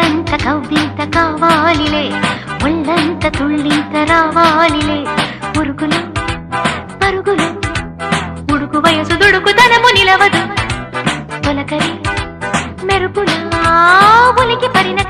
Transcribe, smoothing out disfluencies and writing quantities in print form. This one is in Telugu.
కళ్ళంత కవ్వింత కావాలిలే ఒళ్ళంత తుళ్ళింత రావాలిలే ఉరుకులు పరుగులు ఉడుకు వయసు దుడుకు తనము నిలవదు తొలకరి మెరుపులా ఉలికి పరిన